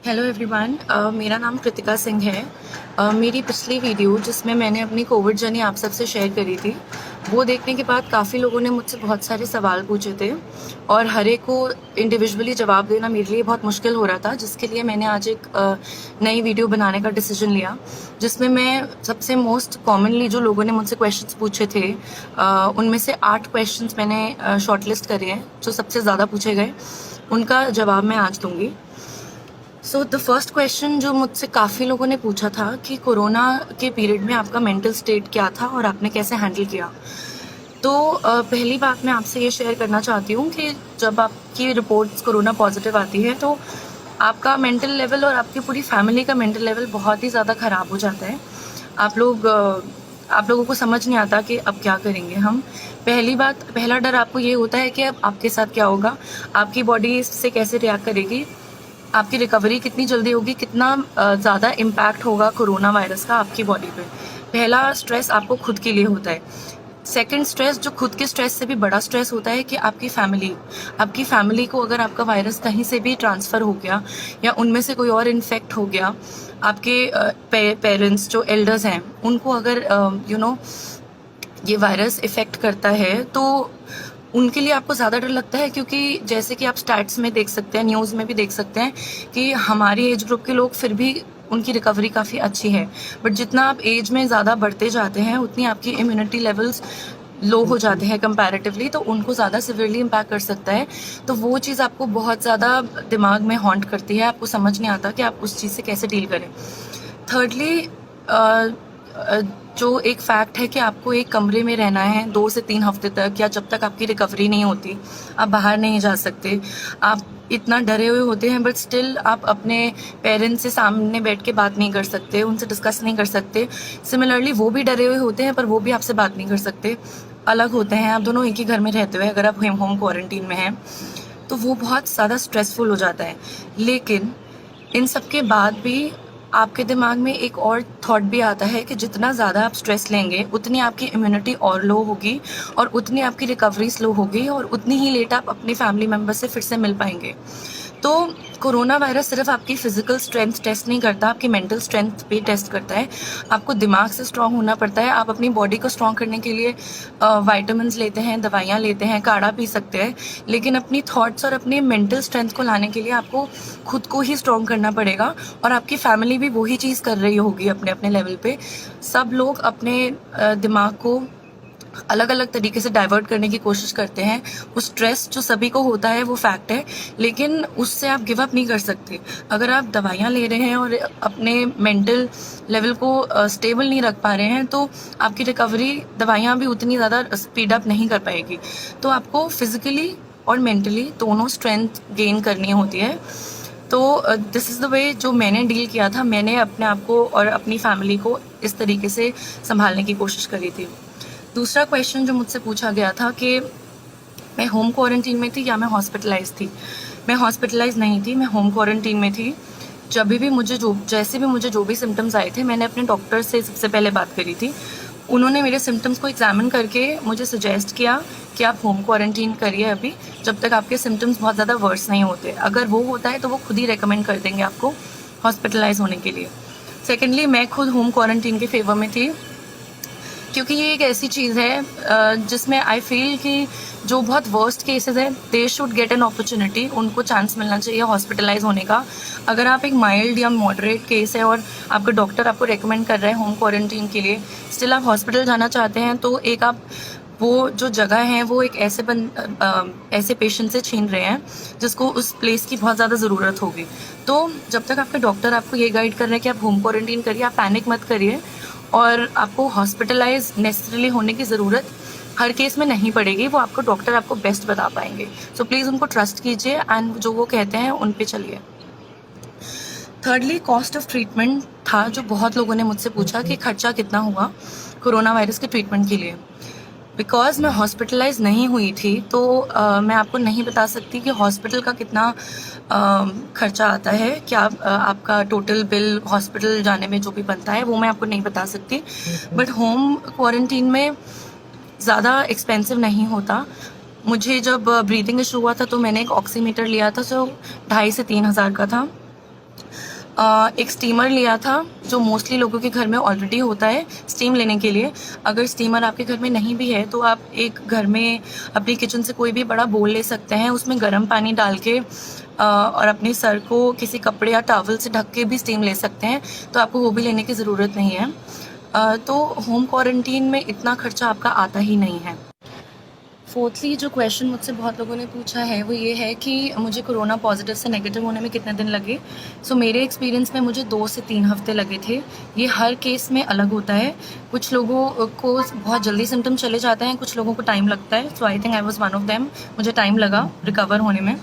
Hello everyone. मेरा नाम कृतिका सिंह है। मेरी पिछली वीडियो जिसमें मैंने अपनी कोविड जर्नी आप सबसे शेयर करी थी, वो देखने के बाद काफ़ी लोगों ने मुझसे बहुत सारे सवाल पूछे थे और हर एक को इंडिविजुअली जवाब देना मेरे लिए बहुत मुश्किल हो रहा था, जिसके लिए मैंने आज एक नई वीडियो बनाने का डिसीजन लिया, जिसमें मैं सबसे मोस्ट कॉमनली जो लोगों ने मुझसे क्वेश्चंस पूछे थे उनमें से 8 क्वेश्चंस मैंने शॉर्टलिस्ट करे हैं जो सबसे ज़्यादा पूछे गए, उनका जवाब मैं आज दूँगी। सो द फर्स्ट क्वेश्चन जो मुझसे काफ़ी लोगों ने पूछा था कि कोरोना के पीरियड में आपका मेंटल स्टेट क्या था और आपने कैसे हैंडल किया। तो पहली बात मैं आपसे ये शेयर करना चाहती हूँ कि जब आपकी रिपोर्ट्स कोरोना पॉजिटिव आती है तो आपका मेंटल लेवल और आपकी पूरी फैमिली का मेंटल लेवल बहुत ही ज़्यादा ख़राब हो जाता है। आप लोगों को समझ नहीं आता कि अब क्या करेंगे हम। पहला डर आपको ये होता है कि अब आपके साथ क्या होगा, आपकी बॉडी इससे कैसे रिएक्ट करेगी, आपकी रिकवरी कितनी जल्दी होगी, कितना ज़्यादा इम्पैक्ट होगा कोरोना वायरस का आपकी बॉडी पे। पहला स्ट्रेस आपको खुद के लिए होता है। सेकंड स्ट्रेस, जो खुद के स्ट्रेस से भी बड़ा स्ट्रेस होता है, कि आपकी फैमिली को अगर आपका वायरस कहीं से भी ट्रांसफ़र हो गया या उनमें से कोई और इन्फेक्ट हो गया, आपके पेरेंट्स जो एल्डर्स हैं उनको अगर ये वायरस इफ़ेक्ट करता है तो उनके लिए आपको ज़्यादा डर लगता है, क्योंकि जैसे कि आप स्टैट्स में देख सकते हैं, न्यूज़ में भी देख सकते हैं कि हमारी एज ग्रुप के लोग फिर भी उनकी रिकवरी काफ़ी अच्छी है, बट जितना आप एज में ज़्यादा बढ़ते जाते हैं उतनी आपकी इम्यूनिटी लेवल्स लो हो जाते हैं कंपैरेटिवली, तो उनको ज़्यादा सिवियरली इम्पैक्ट कर सकता है। तो वो चीज़ आपको बहुत ज़्यादा दिमाग में हॉन्ट करती है, आपको समझ नहीं आता कि आप उस चीज़ से कैसे डील करें। थर्डली, जो एक फैक्ट है कि आपको एक कमरे में रहना है 2 से 3 हफ्ते तक, या जब तक आपकी रिकवरी नहीं होती, आप बाहर नहीं जा सकते। आप इतना डरे हुए होते हैं बट स्टिल आप अपने पेरेंट्स से सामने बैठ के बात नहीं कर सकते, उनसे डिस्कस नहीं कर सकते। सिमिलरली वो भी डरे हुए होते हैं पर वो भी आपसे बात नहीं कर सकते, अलग होते हैं। आप दोनों एक ही घर में रहते हुए अगर आप होम क्वारंटीन में हैं तो वो बहुत ज़्यादा स्ट्रेसफुल हो जाता है। लेकिन इन सब के बाद भी आपके दिमाग में एक और थॉट भी आता है कि जितना ज़्यादा आप स्ट्रेस लेंगे उतनी आपकी इम्यूनिटी और लो होगी और उतनी आपकी रिकवरी स्लो होगी और उतनी ही लेट आप अपनी फैमिली मेम्बर से फिर से मिल पाएंगे। तो कोरोना वायरस सिर्फ आपकी फिजिकल स्ट्रेंथ टेस्ट नहीं करता, आपकी मेंटल स्ट्रेंथ भी टेस्ट करता है। आपको दिमाग से स्ट्रांग होना पड़ता है। आप अपनी बॉडी को स्ट्रांग करने के लिए विटामिन्स लेते हैं, दवाइयाँ लेते हैं, काढ़ा पी सकते हैं, लेकिन अपनी थॉट्स और अपनी मेंटल स्ट्रेंथ को लाने के लिए आपको खुद को ही स्ट्रांग करना पड़ेगा। और आपकी फैमिली भी वही चीज़ कर रही होगी अपने अपने लेवल पे। सब लोग अपने दिमाग को अलग अलग तरीके से डाइवर्ट करने की कोशिश करते हैं। वो स्ट्रेस जो सभी को होता है वो फैक्ट है, लेकिन उससे आप गिव अप नहीं कर सकते। अगर आप दवाइयाँ ले रहे हैं और अपने मेंटल लेवल को स्टेबल नहीं रख पा रहे हैं तो आपकी रिकवरी दवाइयाँ भी उतनी ज़्यादा स्पीड अप नहीं कर पाएगी। तो आपको फिजिकली और मेंटली दोनों स्ट्रेंथ गेन करनी होती है। तो दिस इज़ द वे जो मैंने डील किया था। मैंने अपने आप को और अपनी फैमिली को इस तरीके से संभालने की कोशिश करी थी। दूसरा क्वेश्चन जो मुझसे पूछा गया था कि मैं होम क्वारंटीन में थी या मैं हॉस्पिटलाइज थी। मैं हॉस्पिटलाइज नहीं थी, मैं होम क्वारंटीन में थी। जैसे भी मुझे जो भी सिम्टम्स आए थे, मैंने अपने डॉक्टर से सबसे पहले बात करी थी। उन्होंने मेरे सिम्टम्स को एग्जामिन करके मुझे सजेस्ट किया कि आप होम क्वारंटीन करिए अभी, जब तक आपके सिम्टम्स बहुत ज़्यादा वर्स नहीं होते। अगर वो होता है तो वो खुद ही रेकमेंड कर देंगे आपको हॉस्पिटलाइज होने के लिए। सेकेंडली, मैं खुद होम क्वारंटीन के फेवर में थी, क्योंकि ये एक ऐसी चीज़ है जिसमें आई फील कि जो बहुत वर्स्ट केसेस हैं, they should get an opportunity, उनको चांस मिलना चाहिए हॉस्पिटलाइज होने का। अगर आप एक माइल्ड या मॉडरेट केस है और आपका डॉक्टर आपको रेकमेंड कर रहे हैं होम क्वारंटीन के लिए, स्टिल आप हॉस्पिटल जाना चाहते हैं, तो एक आप वो जो जगह है वो एक ऐसे पेशेंट से छीन रहे हैं जिसको उस प्लेस की बहुत ज़्यादा ज़रूरत होगी। तो जब तक आपके डॉक्टर आपको ये गाइड कर रहे हैं कि आप होम क्वारंटीन करिए, आप पैनिक मत करिए। और आपको हॉस्पिटलाइज नेसेसरली होने की ज़रूरत हर केस में नहीं पड़ेगी, वो आपको डॉक्टर आपको बेस्ट बता पाएंगे। सो प्लीज़ उनको ट्रस्ट कीजिए एंड जो वो कहते हैं उन पे चलिए। थर्डली, कॉस्ट ऑफ ट्रीटमेंट था जो बहुत लोगों ने मुझसे पूछा कि खर्चा कितना हुआ कोरोना वायरस के ट्रीटमेंट के लिए। बिकॉज मैं हॉस्पिटलाइज नहीं हुई थी तो मैं आपको नहीं बता सकती कि हॉस्पिटल का कितना खर्चा आता है, क्या आपका टोटल बिल हॉस्पिटल जाने में जो भी बनता है वो मैं आपको नहीं बता सकती। बट होम क्वारंटीन में ज़्यादा एक्सपेंसिव नहीं होता। मुझे जब ब्रीथिंग इशू हुआ था तो मैंने एक ऑक्सीमीटर लिया था जो 2,500 से 3,000 का था। एक स्टीमर लिया था जो मोस्टली लोगों के घर में ऑलरेडी होता है स्टीम लेने के लिए। अगर स्टीमर आपके घर में नहीं भी है तो आप एक घर में अपनी किचन से कोई भी बड़ा बोल ले सकते हैं, उसमें गर्म पानी डाल के और अपने सर को किसी कपड़े या टॉवल से ढक के भी स्टीम ले सकते हैं, तो आपको वो भी लेने की ज़रूरत नहीं है। तो होम क्वारंटीन में इतना खर्चा आपका आता ही नहीं है। फोर्थली जो क्वेश्चन मुझसे बहुत लोगों ने पूछा है वो ये है कि मुझे कोरोना पॉजिटिव से नेगेटिव होने में कितने दिन लगे। सो मेरे एक्सपीरियंस में मुझे 2 से 3 हफ्ते लगे थे। ये हर केस में अलग होता है। कुछ लोगों को बहुत जल्दी सिम्टम चले जाते हैं, कुछ लोगों को टाइम लगता है। So I think I was one of them. मुझे टाइम लगा रिकवर होने में।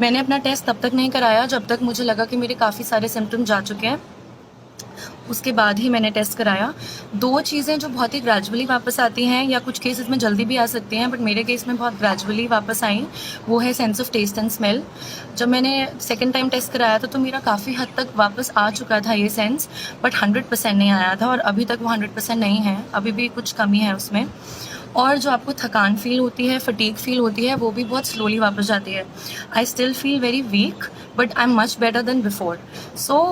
मैंने अपना टेस्ट तब तक नहीं कराया जब तक मुझे लगा कि मेरे काफ़ी सारे सिम्टम जा चुके हैं, उसके बाद ही मैंने टेस्ट कराया। 2 चीज़ें जो बहुत ही ग्रेजुअली वापस आती हैं या कुछ केसेस में जल्दी भी आ सकती हैं, बट मेरे केस में बहुत ग्रेजुअली वापस आई, वो है sense of taste and smell. जब मैंने सेकंड टाइम टेस्ट कराया था तो मेरा काफ़ी हद तक वापस आ चुका था ये सेंस, बट 100% नहीं आया था और अभी तक वो 100% नहीं है, अभी भी कुछ कमी है उसमें। और जो आपको थकान फील होती है, फटीग फील होती है, वो भी बहुत स्लोली वापस जाती है। I still feel very weak but I am much better than before. So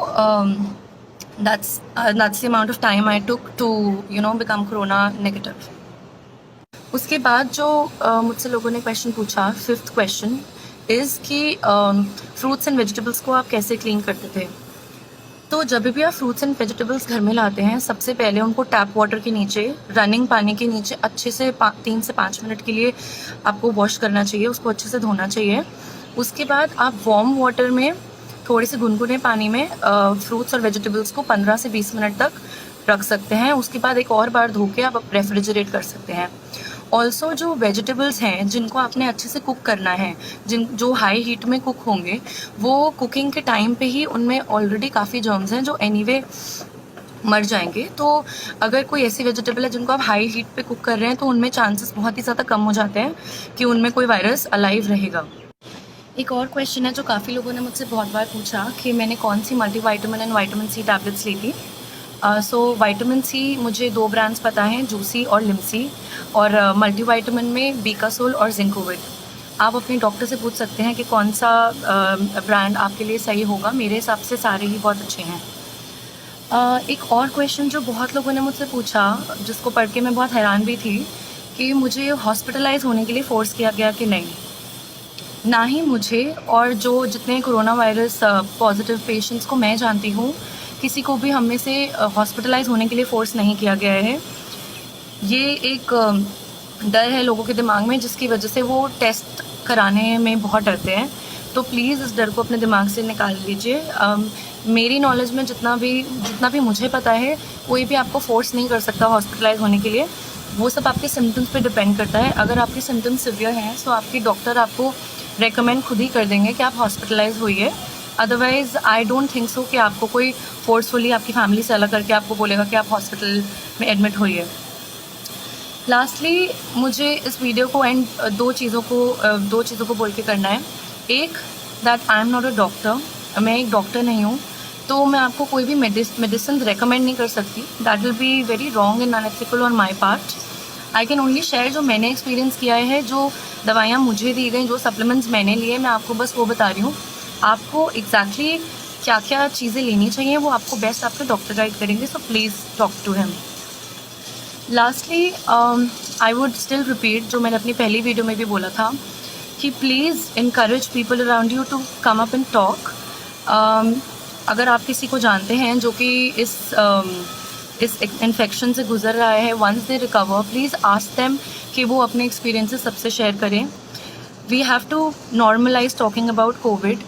that's the amount of time I took to become corona negative. उसके बाद जो मुझसे लोगों ने क्वेश्चन पूछा, 5th क्वेश्चन इज़ कि फ्रूट्स एंड वेजिटेबल्स को आप कैसे क्लीन करते थे। तो जब भी आप फ्रूट्स एंड वेजिटेबल्स घर में लाते हैं, सबसे पहले उनको टैप वाटर के नीचे, रनिंग पानी के नीचे अच्छे से 3 से 5 मिनट के लिए आपको वॉश करना चाहिए, उसको अच्छे से धोना चाहिए। उसके बाद आप वार्म वाटर में थोड़े से गुनगुने पानी में फ्रूट्स और वेजिटेबल्स को 15 से 20 मिनट तक रख सकते हैं। उसके बाद एक और बार धो के आप रेफ्रिजरेट कर सकते हैं। ऑल्सो जो वेजिटेबल्स हैं जिनको आपने अच्छे से कुक करना है, जो हाई हीट में कुक होंगे, वो कुकिंग के टाइम पे ही उनमें ऑलरेडी काफ़ी जर्म्स हैं जो एनीवे मर जाएंगे। तो अगर कोई ऐसी वेजिटेबल है जिनको आप हाई हीट पे कुक कर रहे हैं तो उनमें चांसेस बहुत ही ज़्यादा कम हो जाते हैं कि उनमें कोई वायरस अलाइव रहेगा। एक और क्वेश्चन है जो काफ़ी लोगों ने मुझसे बहुत बार पूछा कि मैंने कौन सी multivitamin and vitamin C tablets ली थी। सो विटामिन सी मुझे 2 ब्रांड्स पता हैं, जूसी और लिमसी, और मल्टीविटामिन में बीकासोल और जिंकोविट। आप अपने डॉक्टर से पूछ सकते हैं कि कौन सा ब्रांड आपके लिए सही होगा। मेरे हिसाब से सारे ही बहुत अच्छे हैं। एक और क्वेश्चन जो बहुत लोगों ने मुझसे पूछा, जिसको पढ़ के मैं बहुत हैरान भी थी, कि मुझे हॉस्पिटलाइज होने के लिए फ़ोर्स किया गया कि नहीं। ना ही मुझे और जो जितने कोरोना वायरस पॉजिटिव पेशेंट्स को मैं जानती हूँ, किसी को भी हम में से हॉस्पिटलाइज होने के लिए फ़ोर्स नहीं किया गया है। ये एक डर है लोगों के दिमाग में, जिसकी वजह से वो टेस्ट कराने में बहुत डरते हैं। तो प्लीज़ इस डर को अपने दिमाग से निकाल लीजिए। मेरी नॉलेज में जितना भी मुझे पता है, कोई भी आपको फ़ोर्स नहीं कर सकता हॉस्पिटलाइज होने के लिए। वो सब आपके सिम्टम्स पे डिपेंड करता है। अगर आपके सिम्टम्स सिवियर हैं तो आपके डॉक्टर आपको रेकमेंड खुद ही कर देंगे कि आप हॉस्पिटलाइज होइए। Otherwise I don't think so कि आपको कोई फोर्सफुली आपकी फैमिली से अलग करके आपको बोलेगा कि आप हॉस्पिटल में एडमिट होइए। लास्टली मुझे इस वीडियो को एंड दो चीज़ों को बोल के करना है। एक, that I am not a doctor, मैं एक डॉक्टर नहीं हूँ, तो मैं आपको कोई भी मेडिसिन रेकमेंड नहीं कर सकती। That will be very wrong and unethical on my part. I can only share जो मैंने एक्सपीरियंस किया है, जो दवाइयाँ मुझे दी गई, जो सप्लीमेंट्स मैंने लिए, मैं आपको बस वो बता रही हूँ। आपको एग्जैक्टली क्या क्या चीज़ें लेनी चाहिए वो आपको बेस्ट आपके डॉक्टर गाइड करेंगे। So please talk to him. Lastly I would still repeat जो मैंने अपनी पहली वीडियो में भी बोला था कि please encourage people around you to come up and talk. अगर आप किसी को जानते हैं जो कि इस इन्फेक्शन से गुजर रहा है, once they recover, please ask them कि वो अपने एक्सपीरियंसेस सबसे शेयर करें। We have to normalize talking about Covid,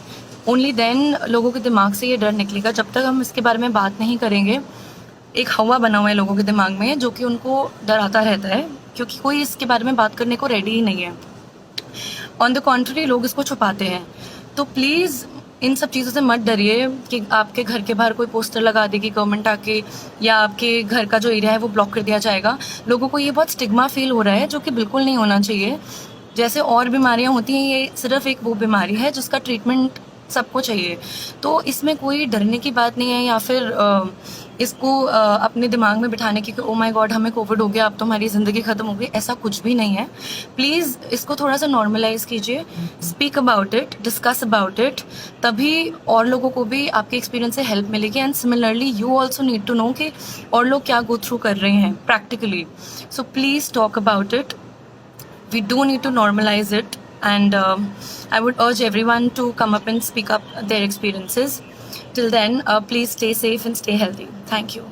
only then लोगों के दिमाग से ये डर निकलेगा। जब तक हम इसके बारे में बात नहीं करेंगे, एक हवा बना हुआ है लोगों के दिमाग में जो कि उनको डराता रहता है, क्योंकि कोई इसके बारे में बात करने को रेडी ही नहीं है। ऑन द कॉन्ट्री लोग इसको छुपाते हैं। तो प्लीज़ इन सब चीज़ों से मत डरिए कि आपके घर के बाहर कोई पोस्टर लगा देगी गवर्नमेंट आके, या आपके घर का जो एरिया है वो ब्लॉक कर दिया जाएगा। लोगों को ये बहुत स्टिग्मा फील हो रहा है, जो कि बिल्कुल नहीं होना चाहिए। जैसे और बीमारियां होती हैं, ये सिर्फ एक वो बीमारी है जिसका ट्रीटमेंट सबको चाहिए। तो इसमें कोई डरने की बात नहीं है या फिर इसको अपने दिमाग में बिठाने की कि ओ माय गॉड हमें कोविड हो गया, अब तो हमारी ज़िंदगी ख़त्म हो गई, ऐसा कुछ भी नहीं है। प्लीज़ इसको थोड़ा सा नॉर्मलाइज कीजिए, speak about it, discuss about it, तभी और लोगों को भी आपके एक्सपीरियंस से हेल्प मिलेगी। And similarly you also need to know कि और लोग क्या गो थ्रू कर रहे हैं practically. So please talk about it, we do need to normalize it, and I would urge everyone to come up and speak up their experiences. Till then, please stay safe and stay healthy. Thank you.